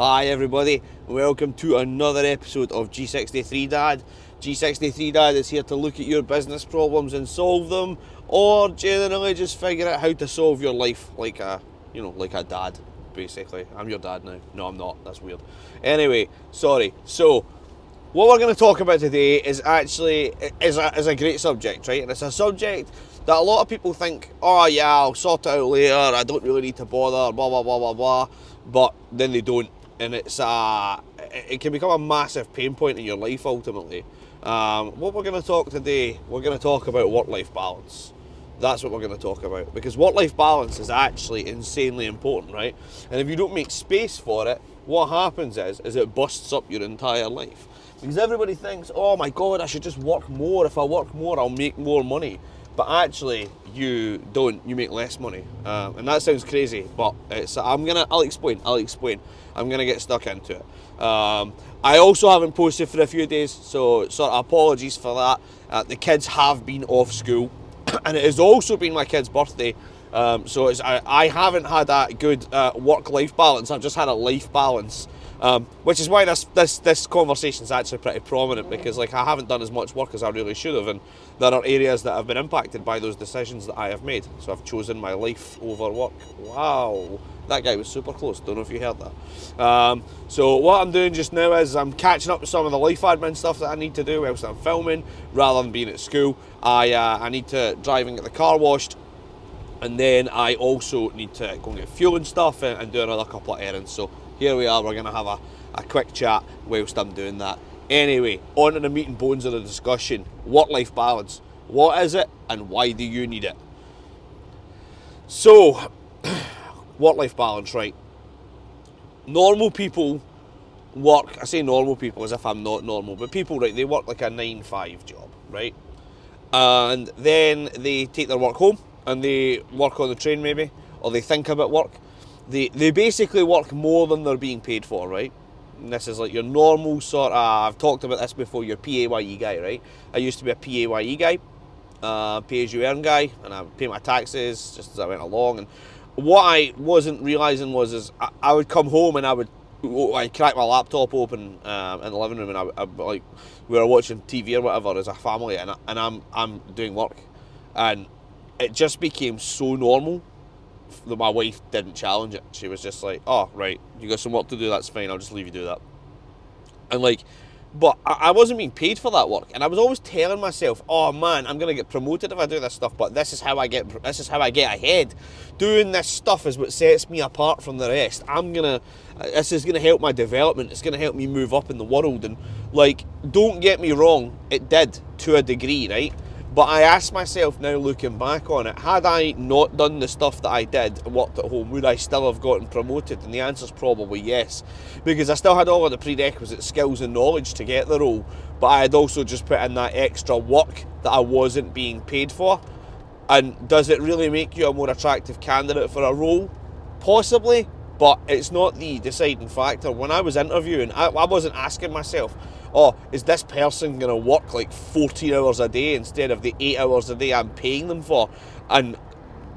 Hi everybody, welcome to another episode of G63 Dad. G63 Dad is here to look at your business problems and solve them, or generally just figure out how to solve your life like a dad, basically. I'm your dad now. No, I'm not. That's weird. Anyway, sorry. So, what we're going to talk about today is actually is a great subject, right? And it's a subject that a lot of people think, oh yeah, I'll sort it out later, I don't really need to bother, blah blah blah blah blah, but then they don't, and it can become a massive pain point in your life ultimately. What we're going to talk today, we're going to talk about work-life balance. That's what we're going to talk about, because work-life balance is actually insanely important, right? And if you don't make space for it, what happens is it busts up your entire life. Because everybody thinks, oh my god, I should just work more. If I work more, I'll make more money. But actually, you don't. You make less money. And that sounds crazy, but I'll explain. I'm gonna get stuck into it. I also haven't posted for a few days, so sort of apologies for that. The kids have been off school, and it has also been my kid's birthday. So I haven't had a good work-life balance. I've just had a life balance. Which is why this conversation is actually pretty prominent, because like I haven't done as much work as I really should have, and there are areas that have been impacted by those decisions that I have made. So I've chosen my life over work. Wow, that guy was super close. Don't know if you heard that. So what I'm doing just now is I'm catching up with some of the life admin stuff that I need to do whilst I'm filming, rather than being at school. I need to drive and get the car washed. And then I also need to go and get fuel and stuff and do another couple of errands. So here we are, we're going to have a quick chat whilst I'm doing that. Anyway, on to the meat and bones of the discussion. Work-life balance. What is it and why do you need it? So, work-life balance, right? Normal people work, I say normal people as if I'm not normal, but people, right, they work like a 9-5 job, right? And then they take their work home and they work on the train maybe, or they think about work. They basically work more than they're being paid for, right? And this is like your normal sort of, I've talked about this before, your PAYE guy, right? I used to be a PAYE guy, pay-as-you-earn guy, and I pay my taxes just as I went along. And what I wasn't realising was I would come home and I'd crack my laptop open in the living room, and I like, we were watching TV or whatever as a family, and I'm doing work, and it just became so normal that my wife didn't challenge it. She was just like, oh, right, you got some work to do, that's fine, I'll just leave you do that. And like, but I wasn't being paid for that work, and I was always telling myself, oh man, I'm gonna get promoted if I do this stuff, but this is how I get ahead. Doing this stuff is what sets me apart from the rest. This is gonna help my development, it's gonna help me move up in the world. And like, don't get me wrong, it did to a degree, right? But I ask myself now, looking back on it, had I not done the stuff that I did and worked at home, would I still have gotten promoted? And the answer's probably yes, because I still had all of the prerequisite skills and knowledge to get the role, but I had also just put in that extra work that I wasn't being paid for. And does it really make you a more attractive candidate for a role? Possibly, but it's not the deciding factor. When I was interviewing, I wasn't asking myself, oh, is this person going to work like 14 hours a day instead of the 8 hours a day I'm paying them for? And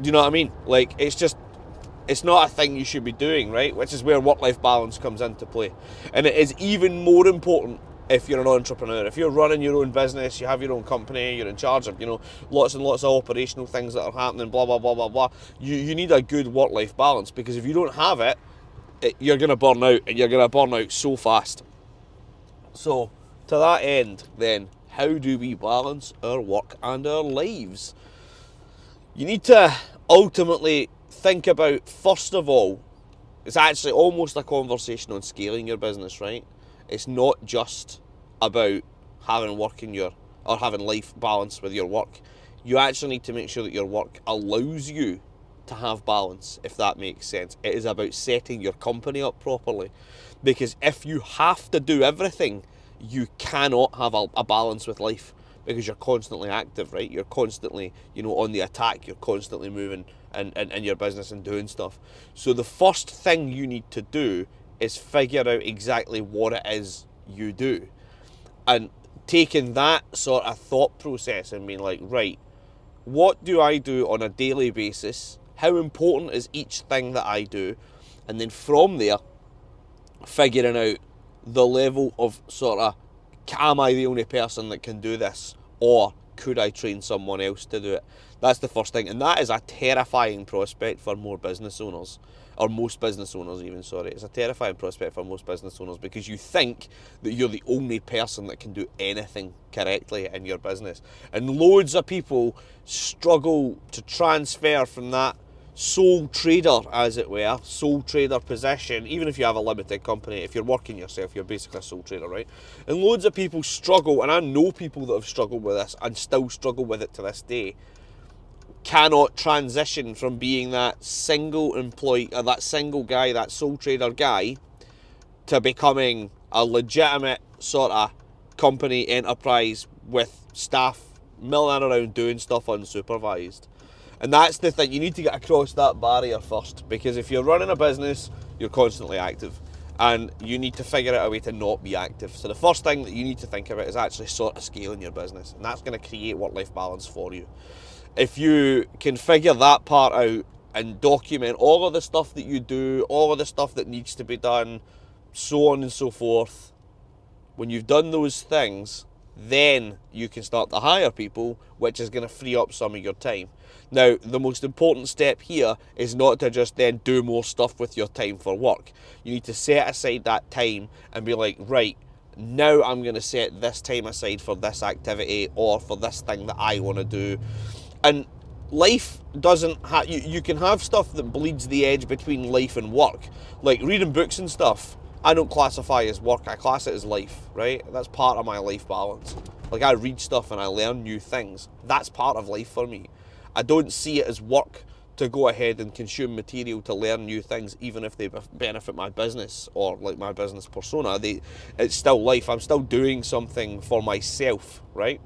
do you know what I mean? Like, it's not a thing you should be doing, right? Which is where work-life balance comes into play. And it is even more important if you're an entrepreneur. If you're running your own business, you have your own company, you're in charge of, lots and lots of operational things that are happening, blah, blah, blah, blah, blah. You need a good work-life balance, because if you don't have it, you're going to burn out, and you're going to burn out so fast. So, to that end, then, how do we balance our work and our lives? You need to ultimately think about, first of all, it's actually almost a conversation on scaling your business, right? It's not just about having having life balance with your work. You actually need to make sure that your work allows you to have balance, if that makes sense. It is about setting your company up properly, because if you have to do everything, you cannot have a balance with life, because you're constantly active, right? You're constantly, on the attack. You're constantly moving in your business and doing stuff. So the first thing you need to do is figure out exactly what it is you do, and taking that sort of thought process and being like, right, what do I do on a daily basis? How important is each thing that I do? And then from there, figuring out the level of sort of, am I the only person that can do this, or could I train someone else to do it? That's the first thing, and that is a terrifying prospect for more business owners, or most business owners even, sorry. It's a terrifying prospect for most business owners because you think that you're the only person that can do anything correctly in your business. And loads of people struggle to transfer from that sole trader, as it were, sole trader position. Even if you have a limited company, if you're working yourself, you're basically a sole trader, right? And loads of people struggle, and I know people that have struggled with this and still struggle with it to this day, cannot transition from being that single employee, or that single guy, that sole trader guy, to becoming a legitimate sort of company enterprise with staff milling around doing stuff unsupervised. And that's the thing, you need to get across that barrier first, because if you're running a business, you're constantly active, and you need to figure out a way to not be active. So the first thing that you need to think about is actually sort of scaling your business, and that's going to create work-life balance for you. If you can figure that part out and document all of the stuff that you do, all of the stuff that needs to be done, so on and so forth, when you've done those things, then you can start to hire people, which is going to free up some of your time. Now, the most important step here is not to just then do more stuff with your time for work. You need to set aside that time and be like, right, now I'm going to set this time aside for this activity or for this thing that I want to do. And life doesn't have, you can have stuff that bleeds the edge between life and work. Like reading books and stuff, I don't classify as work, I class it as life, right? That's part of my life balance. Like I read stuff and I learn new things. That's part of life for me. I don't see it as work to go ahead and consume material to learn new things, even if they benefit my business or like my business persona. It's still life. I'm still doing something for myself, right?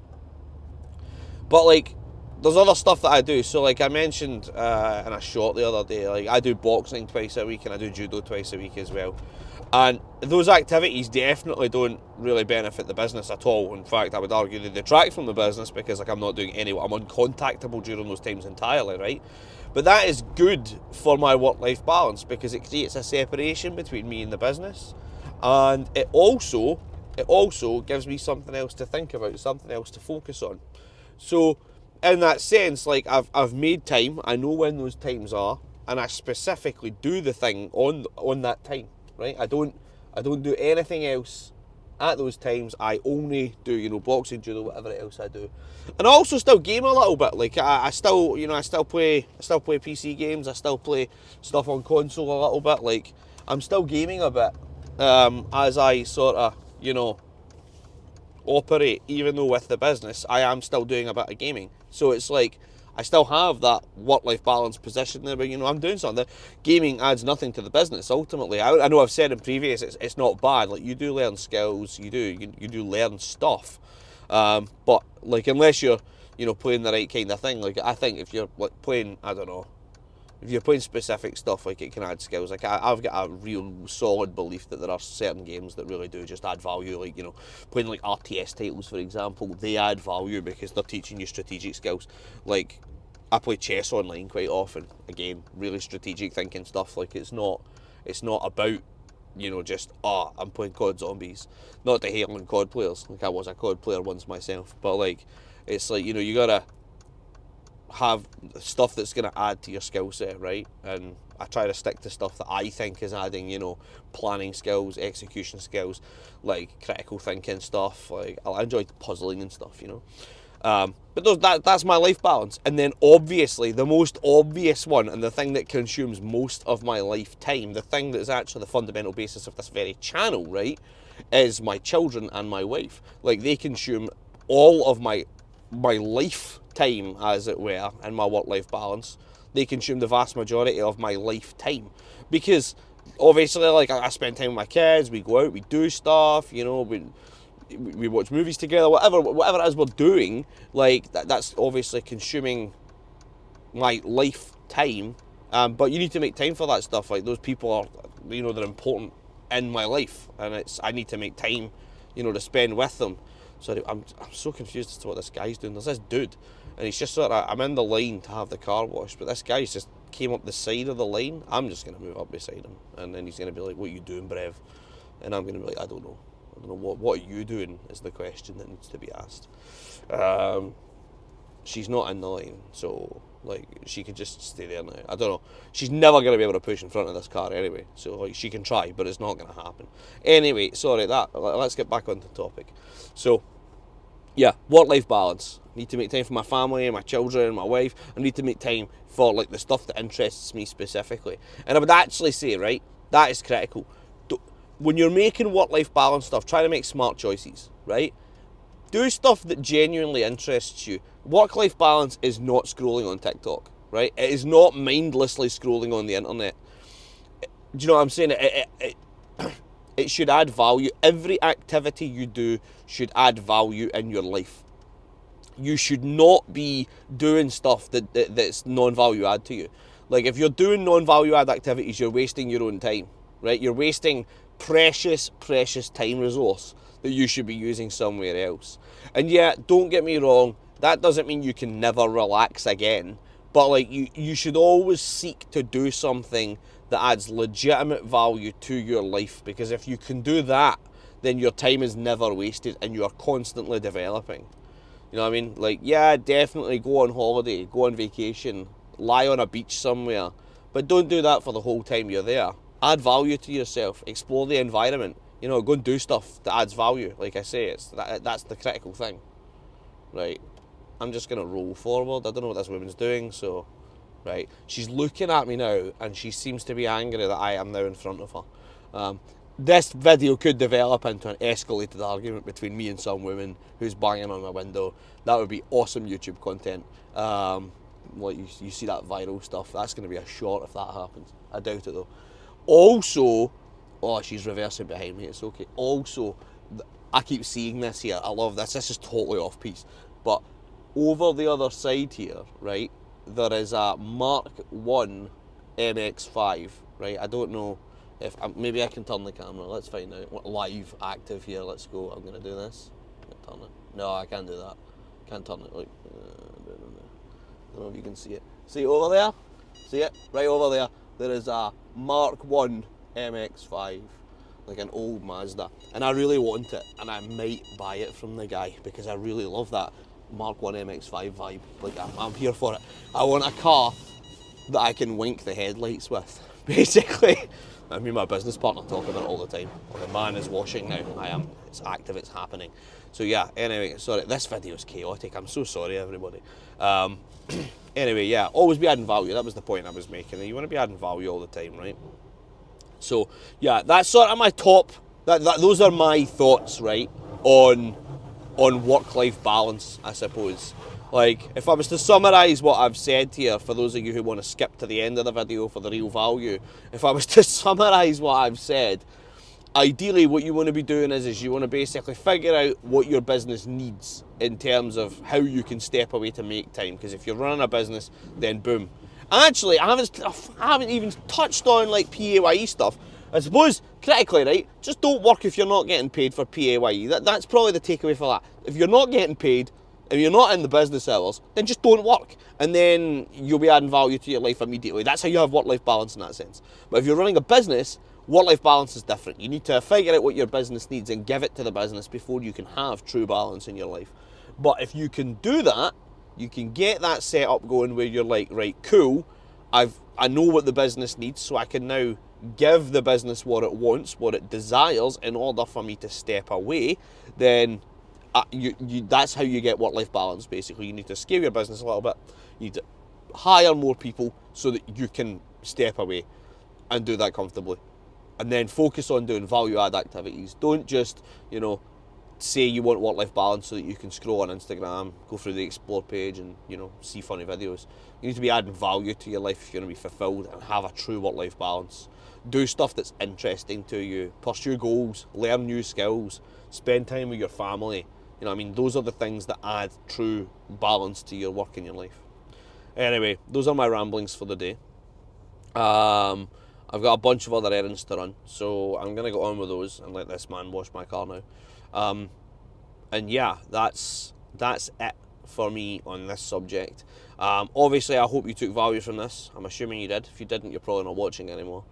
But like, there's other stuff that I do. So like I mentioned in a short the other day, like I do boxing twice a week and I do judo twice a week as well. And those activities definitely don't really benefit the business at all. In fact, I would argue they detract from the business because like I'm not doing any, I'm uncontactable during those times entirely, right? But that is good for my work-life balance because it creates a separation between me and the business. And it also gives me something else to think about, something else to focus on. So in that sense, like I've made time, I know when those times are, and I specifically do the thing on that time, right? I don't do anything else at those times. I only do, boxing, judo, whatever else I do. And I also still game a little bit. Like I still play PC games, I still play stuff on console a little bit. Like I'm still gaming a bit as I sort of, operate, even though with the business I am still doing a bit of gaming. So it's like I still have that work-life balance position there, but I'm doing something. Gaming adds nothing to the business ultimately. I know I've said in previous it's not bad. Like you do learn skills, you do learn stuff, but like unless you're playing the right kind of thing, like I think if you're like playing, I don't know, if you're playing specific stuff, like it can add skills. Like I've got a real solid belief that there are certain games that really do just add value. Like playing like RTS titles, for example, they add value because they're teaching you strategic skills. Like I play chess online quite often. Again, really strategic thinking stuff. Like it's not about just I'm playing COD Zombies. Not to hate on COD players. Like I was a COD player once myself, but like it's like you gotta have stuff that's going to add to your skill set, right? And I try to stick to stuff that I think is adding, planning skills, execution skills, like critical thinking stuff. Like I enjoy puzzling and stuff, But that's my life balance. And then obviously the most obvious one, and the thing that consumes most of my lifetime, the thing that is actually the fundamental basis of this very channel, right, is my children and my wife. Like they consume all of my lifetime, as it were, and my work-life balance. They consume the vast majority of my lifetime because obviously, like I spend time with my kids. We go out, we do stuff. We watch movies together. Whatever it is we're doing, like that's obviously consuming my lifetime. But you need to make time for that stuff. Like those people are, they're important in my life, and I need to make time, to spend with them. Sorry, I'm so confused as to what this guy's doing. There's this dude, and he's just I'm in the line to have the car washed, but this guy's just came up the side of the line, I'm just going to move up beside him. And then he's going to be like, what are you doing, Brev? And I'm going to be like, I don't know. What are you doing is the question that needs to be asked. She's not in the line, so like she could just stay there now. I don't know. She's never going to be able to push in front of this car anyway. So like she can try, but it's not going to happen. Anyway, sorry, let's get back on the topic. So yeah, work-life balance. I need to make time for my family, my children, my wife. I need to make time for like the stuff that interests me specifically. And I would actually say, right, that is critical. When you're making work-life balance stuff, try to make smart choices, right? Do stuff that genuinely interests you. Work-life balance is not scrolling on TikTok, right? It is not mindlessly scrolling on the internet. Do you know what I'm saying? It should add value. Every activity you do should add value in your life. You should not be doing stuff that's non-value add to you. Like if you're doing non-value add activities, you're wasting your own time, right? You're wasting precious time resource that you should be using somewhere else. And yeah, don't get me wrong, that doesn't mean you can never relax again, but like you should always seek to do something that adds legitimate value to your life, because if you can do that, then your time is never wasted and you are constantly developing. You know what I mean? Like, yeah, definitely go on holiday, go on vacation, lie on a beach somewhere, but don't do that for the whole time you're there. Add value to yourself, explore the environment, you know, go and do stuff that adds value. Like I say, that's the critical thing, right? I'm just going to roll forward. I don't know what this woman's doing, so, right. She's looking at me now, and she seems to be angry that I am now in front of her. This video could develop into an escalated argument between me and some woman who's banging on my window. That would be awesome YouTube content. Like you see that viral stuff, that's going to be a short if that happens. I doubt it though. Also, oh, she's reversing behind me, it's okay. Also, I keep seeing this here, I love this, this is totally off piece, but over the other side here, right, there is a Mark 1 MX5, right? I don't know if, maybe I can turn the camera, let's find out. Live, active here, let's go. I'm going to do this. Turn it. No, I can't do that. Can't turn it, like, I don't know if you can see it. See it over there? See it? Right over there. There is a Mark 1 MX5, like an old Mazda, and I really want it, and I might buy it from the guy because I really love that Mark 1 MX5 vibe. Like, I'm here for it. I want a car that I can wink the headlights with, basically. I mean, my business partner talk about it all the time. The man is washing now. It's active, it's happening. So yeah, anyway, sorry, this video is chaotic. I'm so sorry, everybody. Anyway, yeah, always be adding value. That was the point I was making. You want to be adding value all the time, right? So yeah, that's sort of my top. Those are my thoughts, right, on work-life balance, I suppose. Like, if I was to summarise what I've said here, for those of you who want to skip to the end of the video for the real value, if I was to summarise what I've said, ideally what you want to be doing is you want to basically figure out what your business needs in terms of how you can step away to make time. Because if you're running a business, then boom. Actually, I haven't even touched on like PAYE stuff. I suppose, critically, right, just don't work if you're not getting paid for PAYE. That's probably the takeaway for that. If you're not getting paid, if you're not in the business hours, then just don't work. And then you'll be adding value to your life immediately. That's how you have work-life balance in that sense. But if you're running a business, work-life balance is different. You need to figure out what your business needs and give it to the business before you can have true balance in your life. But if you can do that, you can get that setup going where you're like, right, cool, I know what the business needs, so I can now give the business what it wants, what it desires, in order for me to step away, then that's how you get work-life balance, basically. You need to scale your business a little bit. You need to hire more people so that you can step away and do that comfortably. And then focus on doing value-add activities. Don't just, you know, say you want work-life balance so that you can scroll on Instagram, go through the explore page and, you know, see funny videos. You need to be adding value to your life if you're going to be fulfilled and have a true work-life balance. Do stuff that's interesting to you. Pursue goals. Learn new skills. Spend time with your family. You know what I mean? Those are the things that add true balance to your work in your life. Anyway, those are my ramblings for the day. I've got a bunch of other errands to run, so I'm going to go on with those and let this man wash my car now. And yeah, that's it for me on this subject. Obviously, I hope you took value from this. I'm assuming you did. If you didn't, you're probably not watching anymore.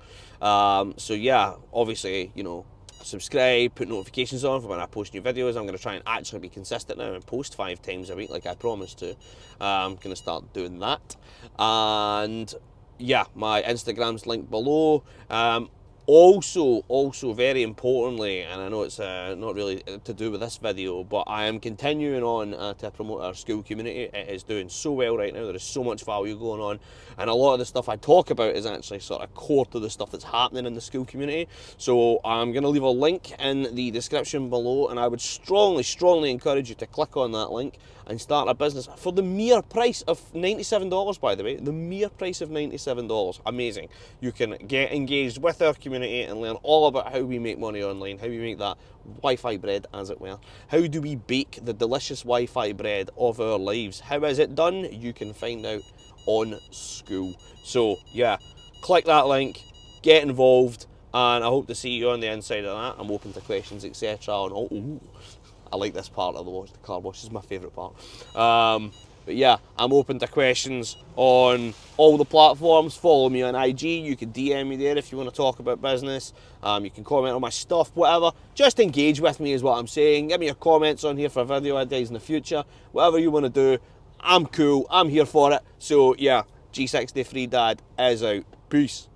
So yeah, obviously, you know, subscribe, put notifications on for when I post new videos. I'm going to try and actually be consistent now and post 5 times a week like I promised to. I'm going to start doing that. And yeah, my Instagram's linked below. Also very importantly, and I know it's not really to do with this video, but I am continuing on to promote our school community. It is doing so well right now. There is so much value going on, and a lot of the stuff I talk about is actually sort of core to the stuff that's happening in the school community. So I'm going to leave a link in the description below, and I would strongly encourage you to click on that link and start a business for the mere price of $97, by the way. The mere price of $97. Amazing. You can get engaged with our community and learn all about how we make money online, how we make that Wi-Fi bread, as it were. How do we bake the delicious Wi-Fi bread of our lives? How is it done? You can find out on school. So yeah, click that link, get involved, and I hope to see you on the inside of that. I'm open to questions, etc. on all. Ooh, I like this part of the wash. The car wash is my favourite part. But yeah, I'm open to questions on all the platforms. Follow me on IG. You can DM me there if you want to talk about business. You can comment on my stuff, whatever. Just engage with me is what I'm saying. Give me your comments on here for video ideas in the future. Whatever you want to do, I'm cool. I'm here for it. So yeah, G63 Dad is out. Peace.